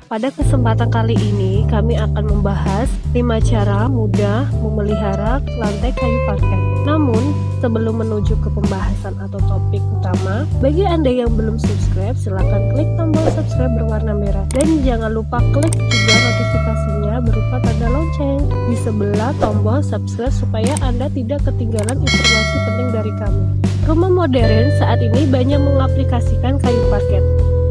Pada kesempatan kali ini, kami akan membahas 5 cara mudah memelihara lantai kayu parket. Namun, sebelum menuju ke pembahasan atau topik utama, bagi Anda yang belum subscribe, silakan klik tombol subscribe berwarna merah. Dan jangan lupa klik juga notifikasinya berupa tanda lonceng di sebelah tombol subscribe supaya Anda tidak ketinggalan informasi penting dari kami. Rumah modern saat ini banyak mengaplikasikan kayu parket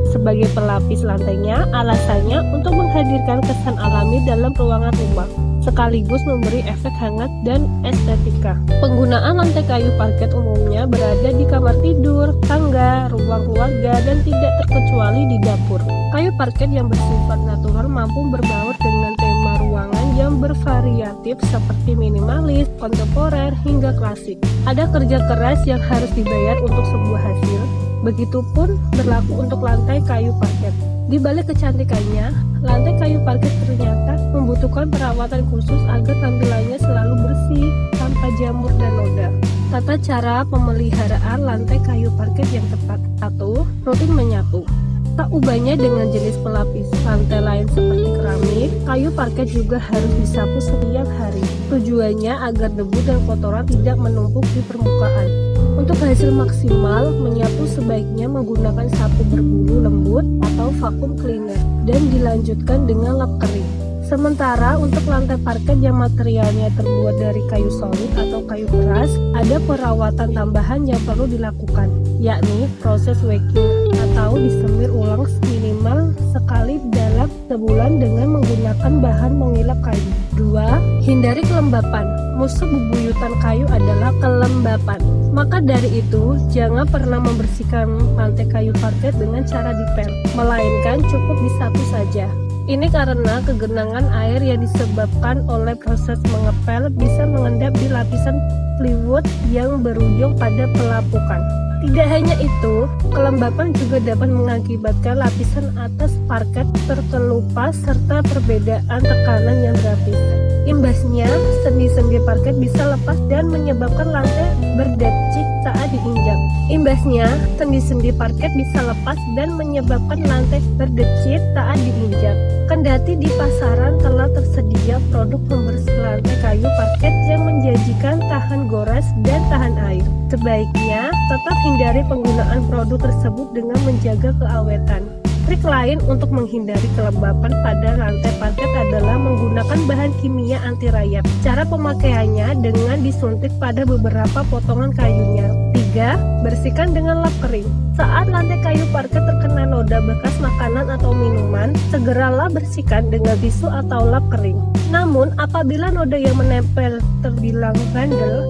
sebagai pelapis lantainya, alasannya untuk menghadirkan kesan alami dalam ruangan rumah, sekaligus memberi efek hangat dan estetika. Penggunaan lantai kayu parket umumnya berada di kamar tidur, tangga, ruang keluarga, dan tidak terkecuali di dapur. Kayu parket yang bersifat natural mampu berbaur dengan tema ruangan yang bervariatif seperti minimalis, kontemporer, hingga klasik. Ada kerja keras yang harus dibayar untuk sebuah hasil. Begitupun berlaku untuk lantai kayu parket. Di balik kecantikannya, lantai kayu parket ternyata membutuhkan perawatan khusus agar tampilannya selalu bersih, tanpa jamur dan noda. Tata cara pemeliharaan lantai kayu parket yang tepat. 1. Rutin menyapu. Tak ubahnya dengan jenis pelapis lantai lain seperti keramik, kayu parket juga harus disapu setiap hari. Tujuannya agar debu dan kotoran tidak menumpuk di permukaan. Untuk hasil maksimal, menyapu sebaiknya menggunakan sapu berbulu lembut atau vacuum cleaner dan dilanjutkan dengan lap kering. Sementara untuk lantai parket yang materialnya terbuat dari kayu solid atau kayu keras, ada perawatan tambahan yang perlu dilakukan, yakni proses wicking atau disemir ulang minimal sekali dalam sebulan dengan menggunakan bahan mengilap kayu. 2. Hindari kelembapan. Musuh bebuyutan kayu adalah kelembapan. Maka dari itu, jangan pernah membersihkan lantai kayu parket dengan cara dipel, melainkan cukup disapu saja. Ini karena kegenangan air yang disebabkan oleh proses mengepel bisa mengendap di lapisan plywood yang berujung pada pelapukan. Tidak hanya itu, kelembapan juga dapat mengakibatkan lapisan atas parket terkelupas serta perbedaan tekanan yang drastis. Imbasnya, sendi-sendi parket bisa lepas dan menyebabkan lantai berdecit saat diinjak. Imbasnya, sendi-sendi parket bisa lepas dan menyebabkan lantai berdecit saat diinjak. Kendati di pasaran telah tersedia produk pembersih lantai kayu parket yang menjanjikan tahan gores dan tahan air, sebaiknya tetap hindari penggunaan produk tersebut dengan menjaga keawetan. Trik lain untuk menghindari kelembapan pada lantai parket adalah menggunakan bahan kimia anti rayap. Cara pemakaiannya dengan disuntik pada beberapa potongan kayunya. 3. Bersihkan dengan lap kering. Saat lantai kayu parket terkena noda bekas makanan atau minuman, segeralah bersihkan dengan tisu atau lap kering. Namun apabila noda yang menempel terbilang bandel,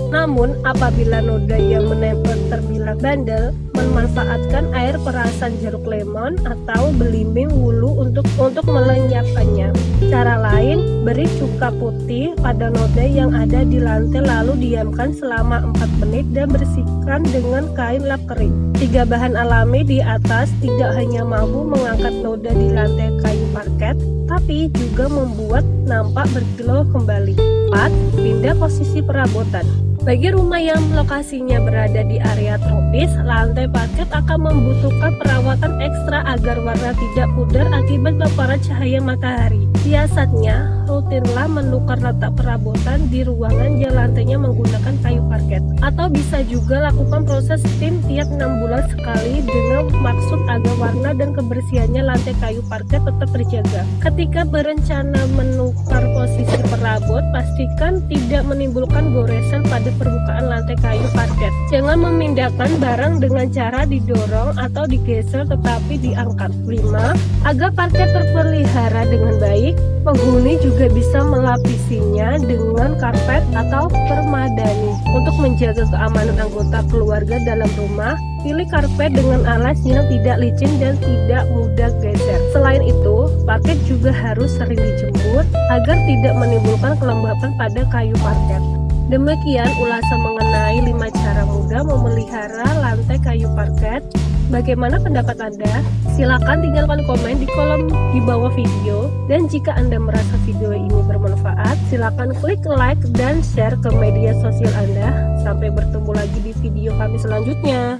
memanfaatkan air perasan jeruk lemon atau belimbing wulu untuk melenyapkannya. Cara lain, beri cuka putih pada noda yang ada di lantai lalu diamkan selama 4 menit dan bersihkan dengan kain lap kering. 3 bahan alami di atas tidak hanya mampu mengangkat noda di lantai kayu parket, tapi juga membuat nampak berkilau kembali. 4. Pindah posisi perabotan. Bagi rumah yang lokasinya berada di area tropis, lantai parket akan membutuhkan perawatan ekstra agar warna tidak pudar akibat paparan cahaya matahari. Siasatnya, rutinlah menukar letak perabotan di ruangan yang lantainya menggunakan kayu parket. Atau bisa juga lakukan proses steam tiap 6 bulan sekali dengan maksud agar warna dan kebersihannya lantai kayu parket tetap terjaga. Ketika berencana menukar posisi perabot, pastikan tidak menimbulkan goresan pada permukaan lantai kayu parket. Jangan memindahkan barang dengan cara didorong atau digeser tetapi diangkat. 5. Agar parket terpelihara dengan baik, penghuni juga bisa melapisinya dengan karpet atau permadani. Untuk menjaga keamanan anggota keluarga dalam rumah, pilih karpet dengan alas yang tidak licin dan tidak mudah geser. Selain itu, parket juga harus sering dijemur agar tidak menimbulkan kelembapan pada kayu parket. Demikian ulasan mengenai 5 cara mudah memelihara lantai kayu parket. Bagaimana pendapat Anda? Silakan tinggalkan komen di kolom di bawah video. Dan jika Anda merasa video ini bermanfaat, silakan klik like dan share ke media sosial Anda. Sampai bertemu lagi di video kami selanjutnya.